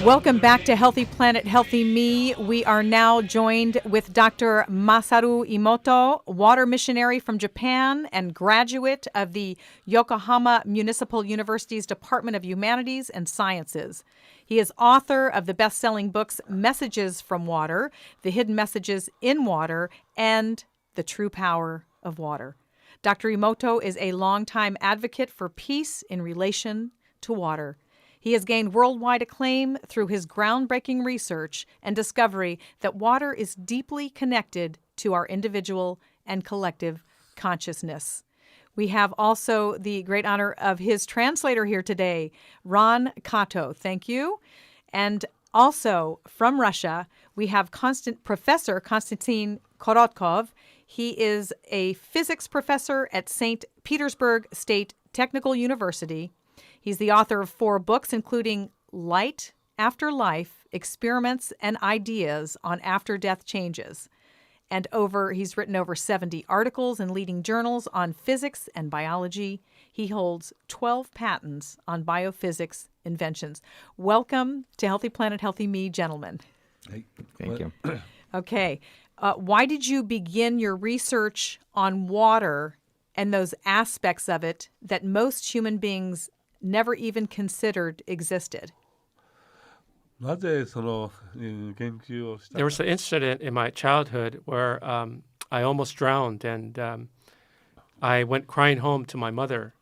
Welcome back to Healthy Planet, Healthy Me. We are now joined with Dr. Masaru Emoto, water missionary from Japan and graduate of the Yokohama Municipal University's Department of Humanities and Sciences. He is author of the best-selling books Messages from Water, The Hidden Messages in Water, and The True Power of Water. Dr. Emoto is a longtime advocate for peace in relation to water. He has gained worldwide acclaim through his groundbreaking research and discovery that water is deeply connected to our individual and collective consciousness. We have also the great honor of his translator here today, Ron Kato. Thank you. And also from Russia, we have Professor Konstantin Korotkov. He is a physics professor at St. Petersburg State Technical University. He's the author of 4 books, including Light After Life, Experiments and Ideas on After-Death Changes. And he's written over 70 articles in leading journals on physics and biology. He holds 12 patents on biophysics inventions. Welcome to Healthy Planet, Healthy Me, gentlemen. Hey, Thank you. Okay. Why did you begin your research on water and those aspects of it that most human beings never even considered existed? There was an incident in my childhood where I almost drowned, and I went crying home to my mother.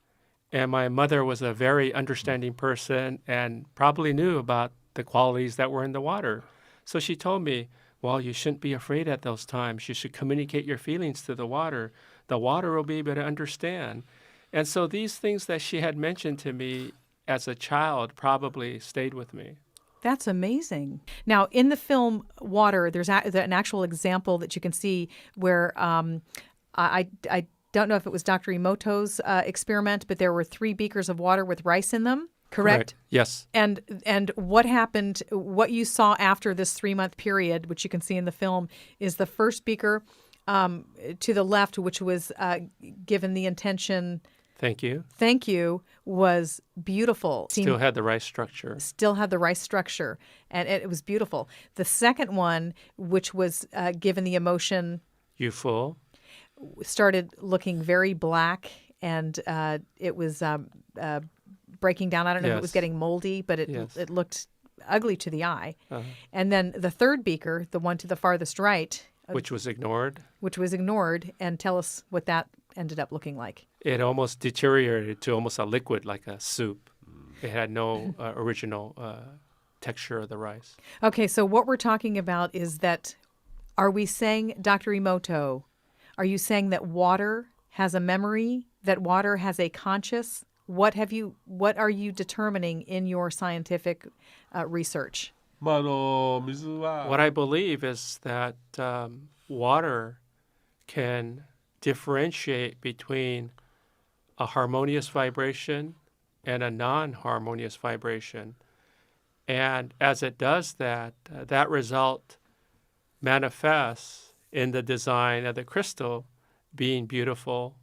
And my mother was a very understanding person and probably knew about the qualities that were in the water. So she told me, well, you shouldn't be afraid at those times. You should communicate your feelings to the water. The water will be able to understand. And so these things that she had mentioned to me as a child probably stayed with me. That's amazing. Now, in the film Water, there's an actual example that you can see where I don't know if it was Dr. Emoto's experiment, but there were 3 beakers of water with rice in them, correct? Yes. And what happened, what you saw after this 3-month period, which you can see in the film, is the first beaker to the left, which was given the intention... Thank you. Thank you, was beautiful. Still had the rice structure. Still had the rice structure, and it was beautiful. The second one, which was given the emotion... You full? Started looking very black, and it was breaking down. I don't know if it was getting moldy, but it looked ugly to the eye. Uh-huh. And then the third beaker, the one to the farthest right... Which was ignored. And tell us what that ended up looking like. It almost deteriorated to almost a liquid, like a soup. It had no original texture of the rice. Okay, so what we're talking about is that, are we saying, Dr. Emoto, are you saying that water has a memory, that water has a conscious? What are you determining in your scientific research? What I believe is that water can differentiate between a harmonious vibration and a non-harmonious vibration. And as it does that, that result manifests in the design of the crystal being beautiful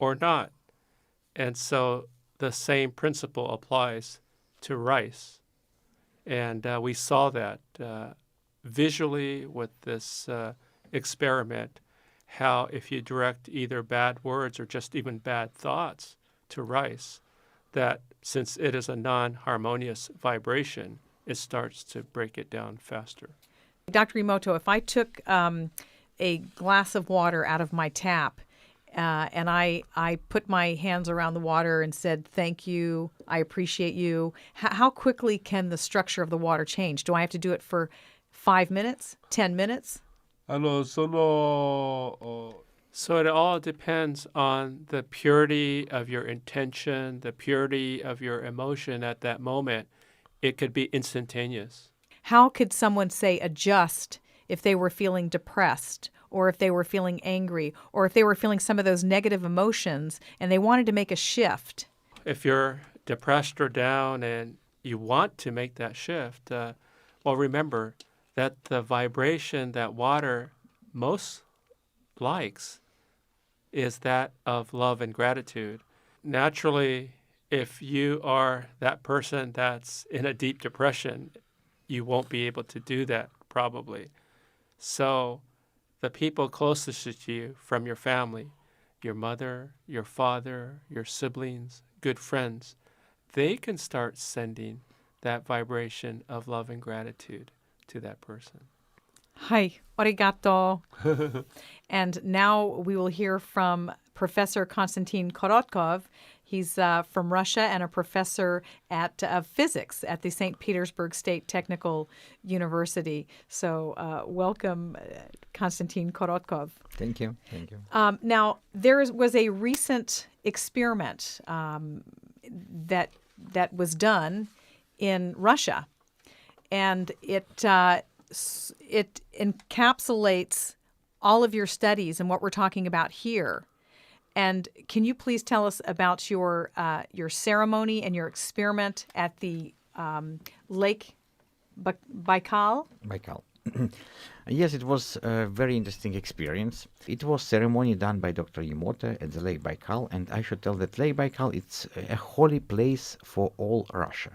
or not. And so the same principle applies to rice. And we saw that visually with this experiment, how if you direct either bad words or just even bad thoughts to rice, that since it is a non-harmonious vibration, it starts to break it down faster. Dr. Emoto, if I took a glass of water out of my tap and I put my hands around the water and said, thank you, I appreciate you, how quickly can the structure of the water change? Do I have to do it for 5 minutes, 10 minutes? So it all depends on the purity of your intention, the purity of your emotion at that moment. It could be instantaneous. How could someone, say, adjust if they were feeling depressed, or if they were feeling angry, or if they were feeling some of those negative emotions and they wanted to make a shift? If you're depressed or down and you want to make that shift, well, remember that the vibration that water most likes is that of love and gratitude. Naturally, if you are that person that's in a deep depression, you won't be able to do that probably. So the people closest to you from your family, your mother, your father, your siblings, good friends, they can start sending that vibration of love and gratitude to that person. Hi, arigato. And now we will hear from Professor Konstantin Korotkov. He's from Russia and a professor of physics at the St. Petersburg State Technical University. So welcome, Konstantin Korotkov. Thank you. Thank you. Now, there was a recent experiment that was done in Russia, and it encapsulates all of your studies and what we're talking about here. And can you please tell us about your ceremony and your experiment at the Lake Baikal? Baikal. Yes, it was a very interesting experience. It was ceremony done by Dr. Emoto at the Lake Baikal, and I should tell that Lake Baikal, it's a holy place for all Russia.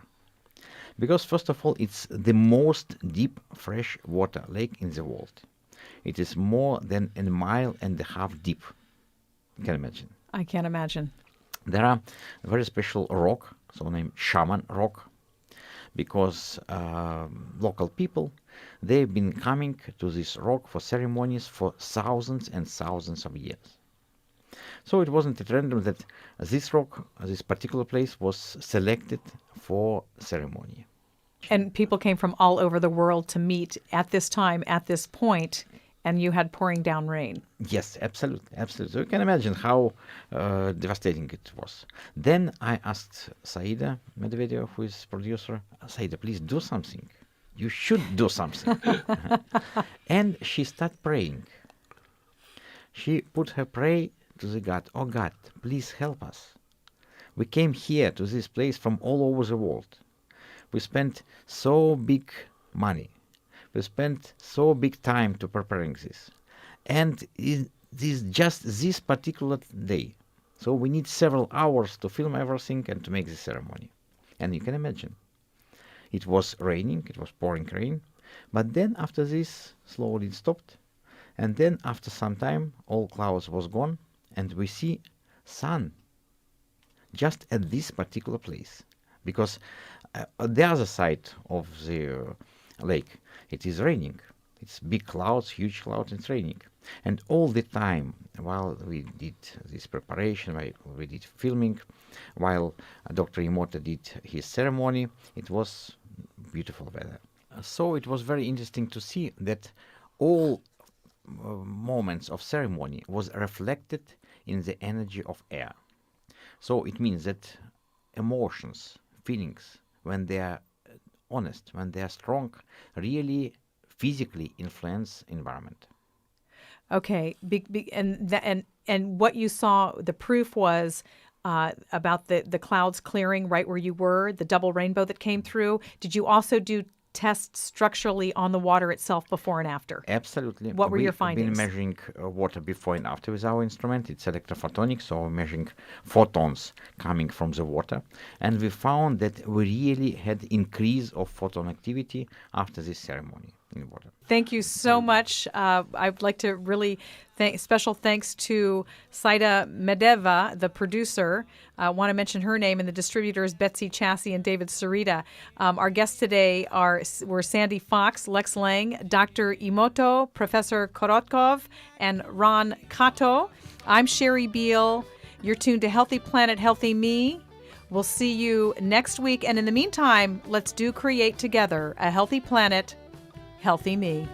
Because first of all, it's the most deep fresh water lake in the world. It is more than 1.5 miles deep. You can imagine. I can't imagine. There are a very special rock, so named Shaman Rock, because local people, they've been coming to this rock for ceremonies for thousands and thousands of years. So it wasn't at random that this rock, this particular place, was selected for ceremony. And people came from all over the world to meet at this time, at this point, and you had pouring down rain. Yes, absolutely, absolutely. So you can imagine how devastating it was. Then I asked Saida Medvedev, who is producer, Saida, please do something. You should do something. And she started praying. She put her prayer to the God. Oh God, please help us. We came here to this place from all over the world. We spent so big money. We spent so big time to preparing this. And it is just this particular day. So we need several hours to film everything and to make the ceremony. And you can imagine. It was raining, it was pouring rain. But then after this, slowly it stopped. And then after some time, all clouds was gone. And we see sun just at this particular place. Because on the other side of the lake, it is raining. It's big clouds, huge clouds, it's raining. And all the time, while we did this preparation, while we did filming, while Dr. Emoto did his ceremony, it was beautiful weather. So it was very interesting to see that all moments of ceremony was reflected in the energy of air. So it means that emotions, feelings, when they are honest, when they are strong, really physically influence environment. Okay, and what you saw, the proof was about the clouds clearing right where you were, the double rainbow that came through. Did you also do tests structurally on the water itself before and after? Absolutely. What were your findings? We've been measuring water before and after with our instrument. It's electrophotonics, so we're measuring photons coming from the water. And we found that we really had increase of photon activity after this ceremony in water. Thank you so much. I'd like to really special thanks to Saida Medvedev, the producer. I want to mention her name, and the distributors Betsy Chassie and David Sarita. Our guests today were Sandy Fox, Lex Lang, Dr. Emoto, Professor Korotkov, and Ron Kato. I'm Sherry Beal. You're tuned to Healthy Planet, Healthy Me. We'll see you next week. And in the meantime, let's create together a healthy planet, healthy me.